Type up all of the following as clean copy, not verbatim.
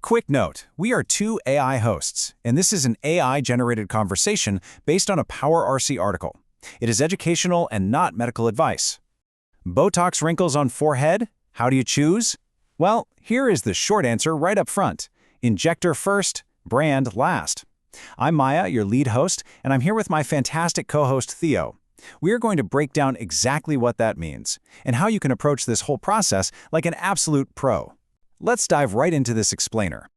Quick note, we are two AI hosts, and this is an AI-generated conversation based on a PowerRC article. It is educational and not medical advice. Botox wrinkles on forehead? How do you choose? Well, here is the short answer right up front. Injector first, brand last. I'm Maya, your lead host, and I'm here with my fantastic co-host Theo. We are going to break down exactly what that means, and how you can approach this whole process like an absolute pro. Let's dive right into this explainer.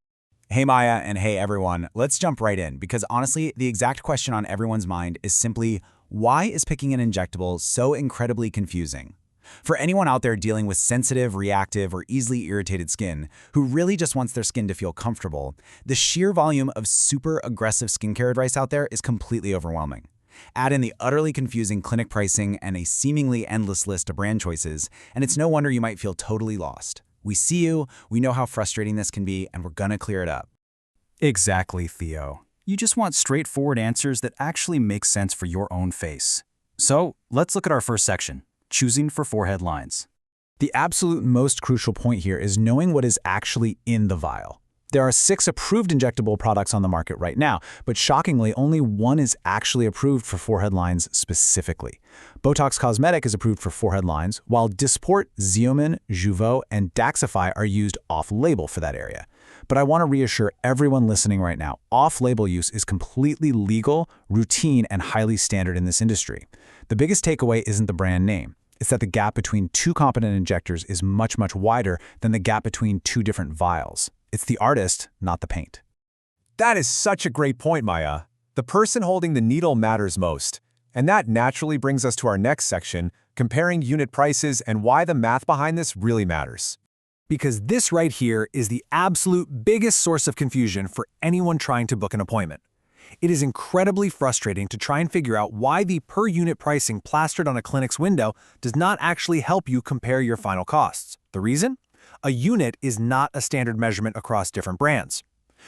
Hey Maya, and hey everyone, let's jump right in, because honestly, the exact question on everyone's mind is simply, why is picking an injectable so incredibly confusing? For anyone out there dealing with sensitive, reactive, or easily irritated skin, who really just wants their skin to feel comfortable, the sheer volume of super aggressive skincare advice out there is completely overwhelming. Add in the utterly confusing clinic pricing and a seemingly endless list of brand choices, and it's no wonder you might feel totally lost. We see you, we know how frustrating this can be, and we're gonna clear it up. Exactly, Theo. You just want straightforward answers that actually make sense for your own face. So, let's look at our first section, choosing for forehead lines. The absolute most crucial point here is knowing what is actually in the vial. There are 6 approved injectable products on the market right now, but shockingly, only 1 is actually approved for forehead lines specifically. Botox Cosmetic is approved for forehead lines, while Dysport, Xeomin, Jeuveau, and Daxxify are used off-label for that area. But I want to reassure everyone listening right now, off-label use is completely legal, routine, and highly standard in this industry. The biggest takeaway isn't the brand name. It's that the gap between 2 competent injectors is much, much wider than the gap between 2 different vials. It's the artist, not the paint. That is such a great point, Maya. The person holding the needle matters most. And that naturally brings us to our next section, comparing unit prices and why the math behind this really matters. Because this right here is the absolute biggest source of confusion for anyone trying to book an appointment. It is incredibly frustrating to try and figure out why the per-unit pricing plastered on a clinic's window does not actually help you compare your final costs. The reason? A unit is not a standard measurement across different brands.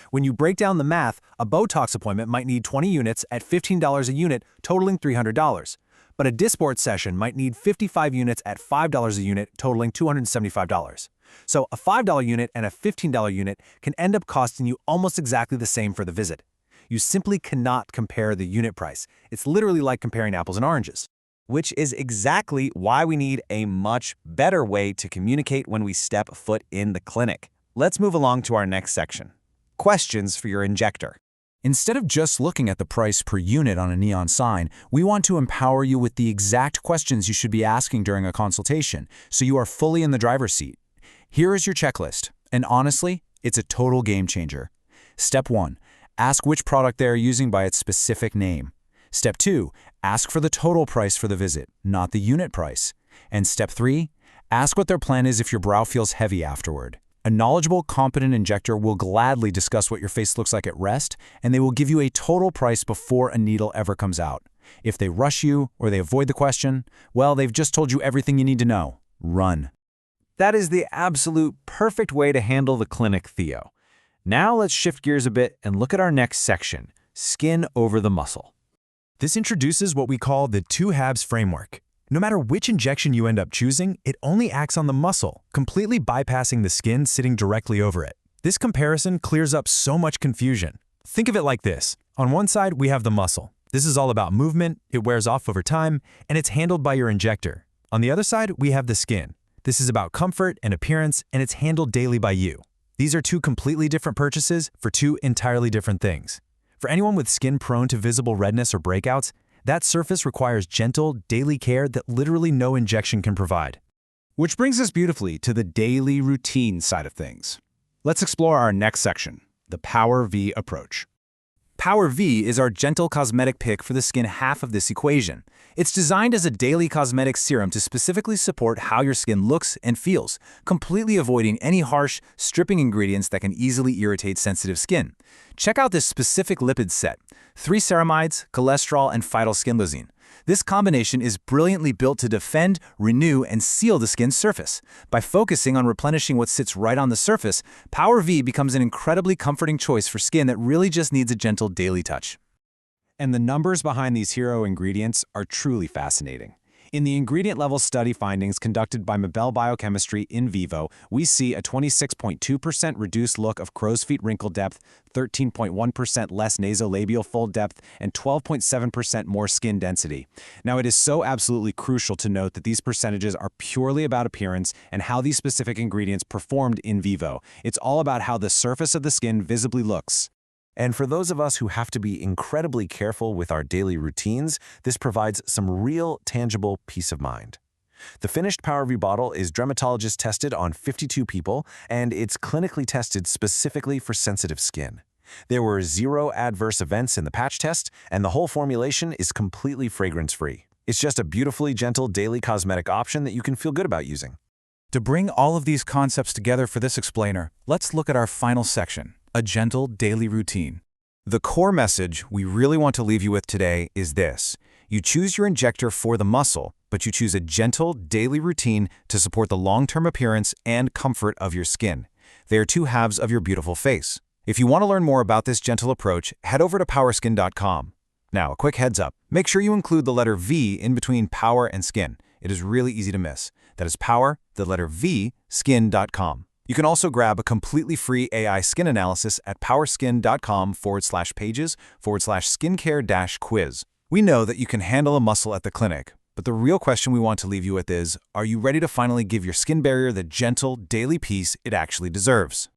When you break down the math, a Botox appointment might need 20 units at $15 a unit, totaling $300. But a Dysport session might need 55 units at $5 a unit, totaling $275. So a $5 unit and a $15 unit can end up costing you almost exactly the same for the visit. You simply cannot compare the unit price. It's literally like comparing apples and oranges. Which is exactly why we need a much better way to communicate when we step foot in the clinic. Let's move along to our next section. Questions for your injector. Instead of just looking at the price per unit on a neon sign, we want to empower you with the exact questions you should be asking during a consultation, so you are fully in the driver's seat. Here is your checklist, and honestly, it's a total game changer. Step 1. Ask which product they are using by its specific name. Step 2. Ask for the total price for the visit, not the unit price. And Step 3. Ask what their plan is if your brow feels heavy afterward. A knowledgeable, competent injector will gladly discuss what your face looks like at rest, and they will give you a total price before a needle ever comes out. If they rush you or they avoid the question, well, they've just told you everything you need to know. Run. That is the absolute perfect way to handle the clinic, Theo. Now let's shift gears a bit and look at our next section, skin over the muscle. This introduces what we call the 2 halves framework. No matter which injection you end up choosing, it only acts on the muscle, completely bypassing the skin sitting directly over it. This comparison clears up so much confusion. Think of it like this. On one side, we have the muscle. This is all about movement, it wears off over time, and it's handled by your injector. On the other side, we have the skin. This is about comfort and appearance, and it's handled daily by you. These are 2 completely different purchases for 2 entirely different things. For anyone with skin prone to visible redness or breakouts, that surface requires gentle, daily care that literally no injection can provide. Which brings us beautifully to the daily routine side of things. Let's explore our next section, the PowerV approach. PowerV is our gentle cosmetic pick for the skin half of this equation. It's designed as a daily cosmetic serum to specifically support how your skin looks and feels, completely avoiding any harsh, stripping ingredients that can easily irritate sensitive skin. Check out this specific lipid set: 3 ceramides, cholesterol, and phytoskinlysine. This combination is brilliantly built to defend, renew, and seal the skin's surface. By focusing on replenishing what sits right on the surface, PowerV becomes an incredibly comforting choice for skin that really just needs a gentle daily touch. And the numbers behind these hero ingredients are truly fascinating. In the ingredient-level study findings conducted by Mabel Biochemistry in vivo, we see a 26.2% reduced look of crow's feet wrinkle depth, 13.1% less nasolabial fold depth, and 12.7% more skin density. Now, it is so absolutely crucial to note that these percentages are purely about appearance and how these specific ingredients performed in vivo. It's all about how the surface of the skin visibly looks. And for those of us who have to be incredibly careful with our daily routines, this provides some real, tangible peace of mind. The finished PowerV bottle is dermatologist tested on 52 people, and it's clinically tested specifically for sensitive skin. There were 0 adverse events in the patch test, and the whole formulation is completely fragrance-free. It's just a beautifully gentle daily cosmetic option that you can feel good about using. To bring all of these concepts together for this explainer, let's look at our final section, a gentle daily routine. The core message we really want to leave you with today is this. You choose your injector for the muscle, but you choose a gentle daily routine to support the long-term appearance and comfort of your skin. They are two halves of your beautiful face. If you want to learn more about this gentle approach, head over to powerskin.com. Now, a quick heads up. Make sure you include the letter V in between power and skin. It is really easy to miss. That is power, the letter V, skin.com. You can also grab a completely free AI skin analysis at powerskin.com/pages/skincare-quiz. We know that you can handle a muscle at the clinic, but the real question we want to leave you with is, are you ready to finally give your skin barrier the gentle, daily peace it actually deserves?